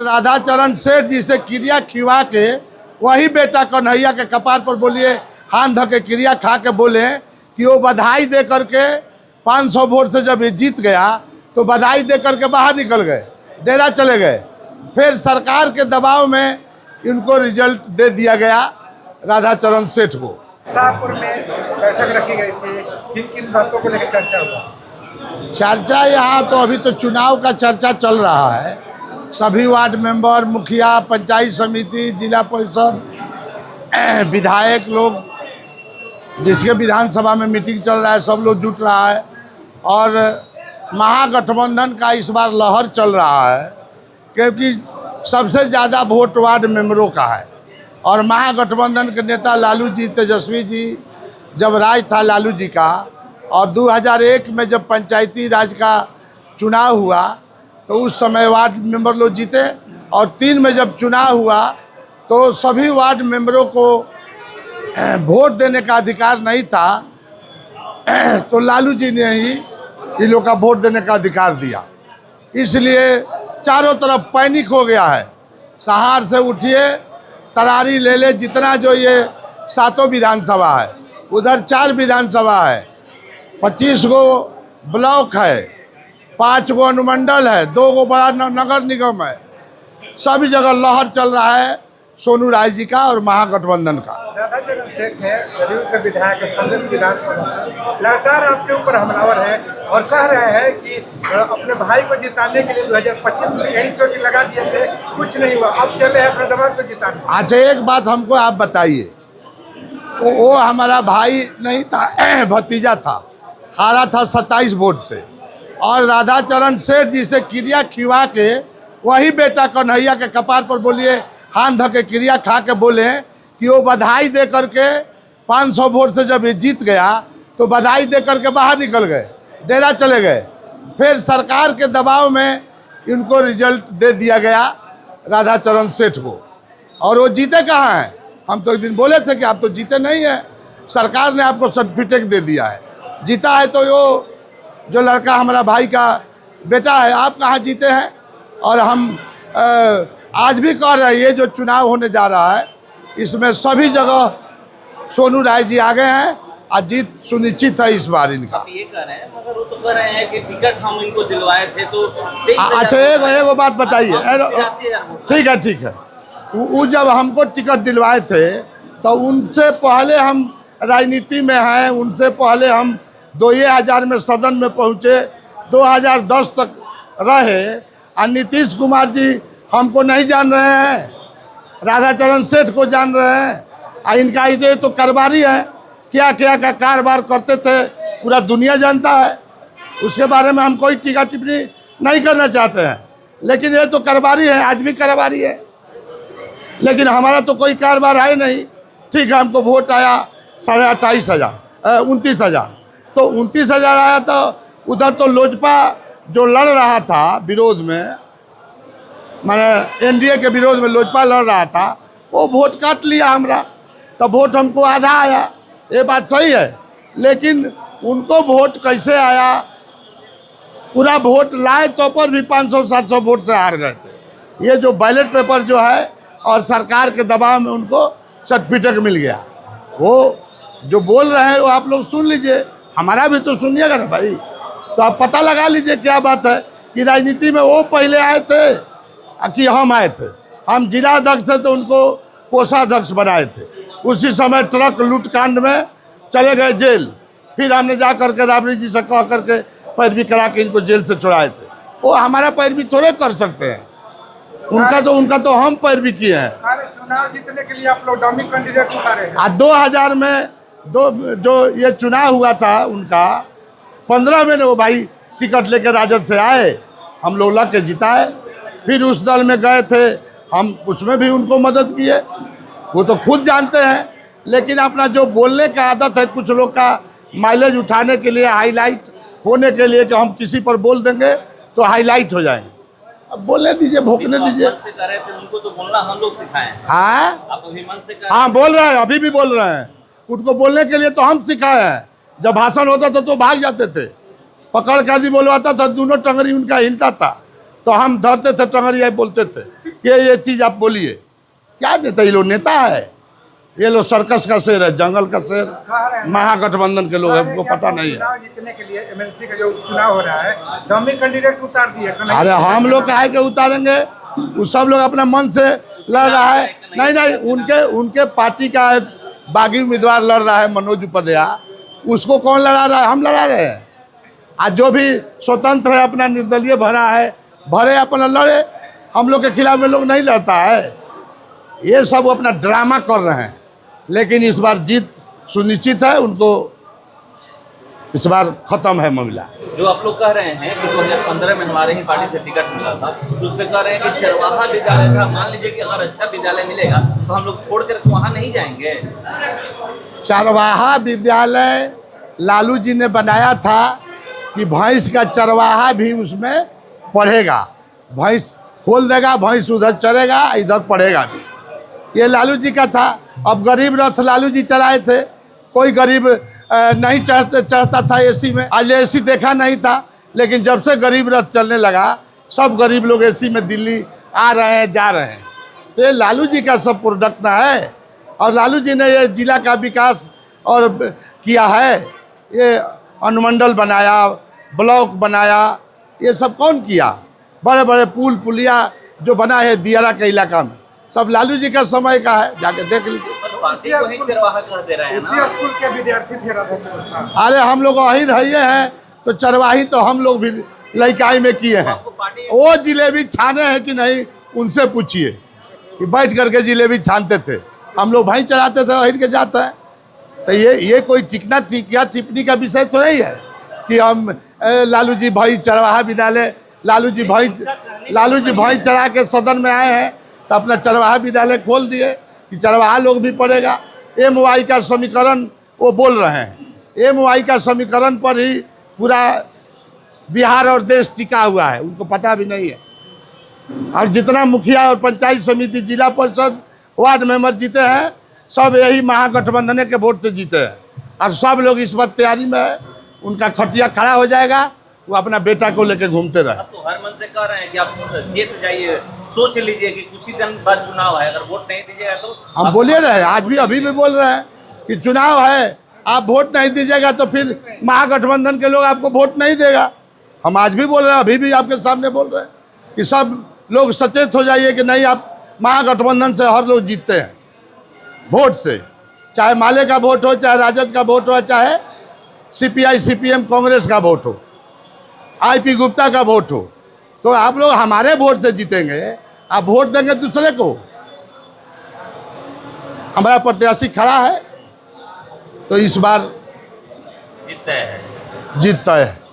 राधाचरण सेठ जी से क्रिया खिवा के वही बेटा कन्हैया के कपार पर बोलिए हाथ धो के क्रिया खा के बोले कि वो बधाई दे करके 500 वोट से जब ये जीत गया तो बधाई दे करके बाहर निकल गए, डेरा चले गए। फिर सरकार के दबाव में इनको रिजल्ट दे दिया गया राधाचरण सेठ को। शाहपुर में बैठक रखी गई थी, किन किन बातों को लेकर चर्चा हुआ? चर्चा यहाँ तो अभी तो चुनाव का चर्चा चल रहा है। सभी वार्ड मेंबर, मुखिया, पंचायत समिति, जिला परिषद, विधायक लोग, जिसके विधानसभा में मीटिंग चल रहा है, सब लोग जुट रहा है और महागठबंधन का इस बार लहर चल रहा है क्योंकि सबसे ज़्यादा वोट वार्ड मेंबरों का है। और महागठबंधन के नेता लालू जी, तेजस्वी जी, जब राज था लालू जी का, और 2001 में जब पंचायती राज का चुनाव हुआ तो उस समय वार्ड मेंबर लोग जीते, और 3 में जब चुनाव हुआ तो सभी वार्ड मेंबरों को वोट देने का अधिकार नहीं था, तो लालू जी ने ही इन लोग का वोट देने का अधिकार दिया। इसलिए चारों तरफ पैनिक हो गया है। सहार से उठिए, तरारी ले ले, जितना जो ये 7 विधानसभा है, उधर 4 विधानसभा है, 25 गो ब्लॉक है, 5 गो अनुमंडल है, 2 गो बड़ा नगर निगम है। सभी जगह लहर चल रहा है सोनू राय जी का और महागठबंधन का। राधाचरण सेठ है, जदयू के विधायक, संसद विधानसभा लगातार आपके ऊपर हमलावर है और कह रहे हैं कि अपने भाई को जिताने के लिए 2025 में एड़ी चोटी लगा दिए थे, कुछ नहीं हुआ, अब चले हैं फरीदाबाद को जिताने। अच्छा, एक बात हमको आप बताइए, वो हमारा भाई नहीं था, भतीजा था, हारा था 27 वोट से, और राधाचरण सेठ जी से क्रिया खिवा के वही बेटा कन्हैया के कपार पर बोलिए हाथ धो के क्रिया खा के बोले कि वो बधाई दे करके 500 वोट से जब ये जीत गया तो बधाई दे करके बाहर निकल गए, डेरा चले गए। फिर सरकार के दबाव में इनको रिजल्ट दे दिया गया राधाचरण सेठ को, और वो जीते कहाँ हैं? हम तो एक दिन बोले थे कि आप तो जीते नहीं हैं, सरकार ने आपको सर्टिफिकेट दे दिया है। जीता है तो वो जो लड़का हमारा भाई का बेटा है, आप कहाँ जीते हैं? और हम आज भी कह रहे हैं ये जो चुनाव होने जा रहा है इसमें सभी जगह सोनू राय जी आ गए हैं और जीत सुनिश्चित है इस बार इनका। आप ये कह रहे हैं, मगर वो तो कह रहे हैं कि टिकट हम इनको दिलवाए थे तो। अच्छा, एक बात बताइए। ठीक है। वो जब हमको टिकट दिलवाए थे तो उनसे पहले हम राजनीति में हैं, उनसे पहले हम 2000 में सदन में पहुँचे, 2010 तक रहे। और नीतीश कुमार जी हमको नहीं जान रहे हैं, राधाचरण सेठ को जान रहे हैं। और इनका ये तो कारोबारी है, क्या क्या का कारोबार करते थे पूरा दुनिया जानता है। उसके बारे में हम कोई टीका टिप्पणी नहीं करना चाहते हैं, लेकिन ये तो कारोबारी है, आज भी कारोबारी है। लेकिन हमारा तो कोई कारोबार है नहीं। ठीक है, हमको वोट आया 29,000, तो 29,000 आया। तो उधर तो लोजपा जो लड़ रहा था विरोध में, माने एनडीए के विरोध में लोजपा लड़ रहा था, वो वोट काट लिया हमरा, तब वोट हमको आधा आया। ये बात सही है, लेकिन उनको वोट कैसे आया? पूरा वोट लाए तो पर भी 500-700 वोट से हार गए थे। ये जो बैलेट पेपर जो है और सरकार के दबाव में उनको सर्टिफिकेट मिल गया। वो जो बोल रहे हैं वो आप लोग सुन लीजिए, हमारा भी तो सुनिएगा ना भाई। तो आप पता लगा लीजिए क्या बात है कि राजनीति में वो पहले आए थे कि हम आए थे। हम जिला अध्यक्ष थे तो उनको कोषाध्यक्ष बनाए थे। उसी समय ट्रक लूट कांड में चले गए जेल, फिर हमने जा करके राबड़ी जी से कह करके पैरवी करा के इनको जेल से छुड़ाए थे। वो हमारा पैरवी थोड़े कर सकते हैं, उनका तो हम पैरवी किए हैं। चुनाव जीतने के लिए आप लोग डमी कैंडिडेट उतारे हैं। 2000 में जो ये चुनाव हुआ था उनका, 15 में वो भाई टिकट लेके राजद से आए, हम लोग लग के जिताए। फिर उस दल में गए थे हम, उसमें भी उनको मदद किए, वो तो खुद जानते हैं। लेकिन अपना जो बोलने का आदत है कुछ लोग का, माइलेज उठाने के लिए, हाईलाइट होने के लिए कि हम किसी पर बोल देंगे तो हाईलाइट हो जाएंगे। अब बोलने दीजिए, भोंकने दीजिए। उनको तो बोलना हम लोग सिखाए हैं। हाँ, आप अभी मन से हाँ बोल रहे हैं, अभी भी बोल रहे हैं। उनको बोलने के लिए तो हम सिखाए हैं। जब भाषण होता था तो भाग जाते थे, पकड़ के आदमी बोलवाता था, दोनों टंगरी उनका हिलता था। तो हम धरते थे टंगरिया बोलते थे कि ये चीज़ आप बोलिए। क्या नेता, ये लोग नेता है, ये लोग सर्कस का शेर है, जंगल का शेर, महागठबंधन के लोग हैं, उनको पता नहीं है। चुनाव जीतने के लिए एमएनसी का जो चुनाव हो रहा है, डमी कैंडिडेट उतार दिए। अरे हम लोग काहे के उतारेंगे, वो सब लोग अपने मन से लड़ रहा है। नहीं, उनके पार्टी का एक बागी उम्मीदवार लड़ रहा है, मनोज उपाध्याय, उसको कौन लड़ा रहा है? हम लड़ा रहे हैं। आज जो भी स्वतंत्र है, अपना निर्दलीय भरे अपना लड़े, हम लोग के खिलाफ में लोग नहीं लड़ता है। ये सब अपना ड्रामा कर रहे हैं, लेकिन इस बार जीत सुनिश्चित है उनको, इस बार खत्म है मामला। जो आप लोग कह रहे हैं कि 2015 में हमारे ही पार्टी से टिकट मिला था, तो उस पर कह रहे हैं कि चरवाहा विद्यालय था, मान लीजिए कि अगर अच्छा विद्यालय मिलेगा तो हम लोग छोड़ कर वहाँ नहीं जाएंगे। चरवाहा विद्यालय लालू जी ने बनाया था कि भैंस का चरवाहा भी उसमें पढ़ेगा, भैंस खोल देगा, भैंस उधर चरेगा, इधर पढ़ेगा भी, ये लालू जी का था। अब गरीब रथ लालू जी चलाए थे, कोई गरीब नहीं चढ़ता था एसी में, आज एसी देखा नहीं था, लेकिन जब से गरीब रथ चलने लगा, सब गरीब लोग एसी में दिल्ली आ रहे हैं, जा रहे हैं। तो ये लालू जी का सब प्रोडक्ट ना है, और लालू जी ने ये जिला का विकास और किया है, ये अनुमंडल बनाया, ब्लॉक बनाया, ये सब कौन किया? बड़े बड़े पुल पुलिया जो बना है दियारा के इलाका में, सब लालू जी का समय का है, जाके देख लीजिए। पार्टी को ही चरवाहा कह दे रहे हैं ना। उसी स्कूल के विद्यार्थी थे राधा। अरे हम लोग वहीं रहिए हैं, तो चरवाही तो हम लोग भी लइकाई में किए हैं। वो जिलेबी छाने हैं कि नहीं, उनसे पूछिए कि बैठ करके जिलेबी छानते थे, हम लोग भाई चलाते थे, वहीं के जाते हैं। तो ये कोई टिप्पणी का विषय तो नहीं है कि हम लालू जी भाई चरवाहा विद्यालय, लालू जी भाई चढ़ा के सदन में आए हैं तो अपना चरवाहा विद्यालय खोल दिए कि चरवाहा लोग भी पढ़ेगा। MY का समीकरण वो बोल रहे हैं, MY का समीकरण पर ही पूरा बिहार और देश टिका हुआ है, उनको पता भी नहीं है। और जितना मुखिया और पंचायत समिति, जिला परिषद, वार्ड मेंबर जीते हैं, सब यही महागठबंधन के वोट से जीते हैं, और सब लोग इस बार तैयारी में है, उनका खटिया खड़ा हो जाएगा, वो अपना बेटा को लेके घूमते रहे। अब तो हर मन से कह रहे हैं कि आप जीत जाइए, सोच लीजिए कि कुछ ही दिन बाद चुनाव है, अगर वोट नहीं दीजिएगा तो हम बोले रहे, आज भी अभी भी बोल रहे हैं कि चुनाव है, आप वोट नहीं दीजिएगा तो फिर महागठबंधन के लोग आपको वोट नहीं देगा। हम आज भी बोल रहे हैं, अभी भी आपके सामने बोल रहे हैं कि सब लोग सचेत हो जाइए कि नहीं, आप महागठबंधन से हर लोग जीतते हैं वोट से, चाहे माले का वोट हो, चाहे राजद का वोट हो, चाहे CPI CPM कांग्रेस का वोट हो, IP गुप्ता का वोट हो, तो आप लोग हमारे वोट से जीतेंगे। आप वोट देंगे दूसरे को, हमारा प्रत्याशी खड़ा है तो इस बार जीतता है। जीतता है।